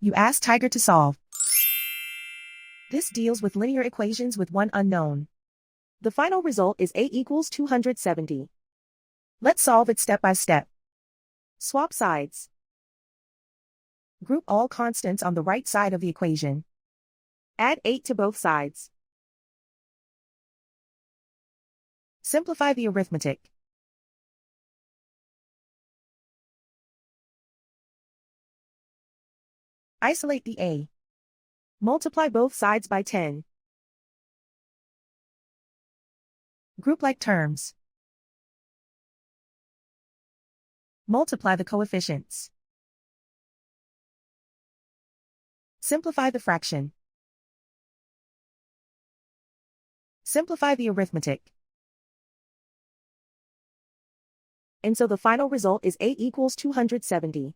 You ask Tiger to solve. This deals with linear equations with one unknown. The final result is a equals 270. Let's solve it step by step. Swap sides. Group all constants on the right side of the equation. Add 8 to both sides. Simplify the arithmetic. Isolate the a. Multiply both sides by 10. Group like terms. Multiply the coefficients. Simplify the fraction. Simplify the arithmetic. And so the final result is a equals 270.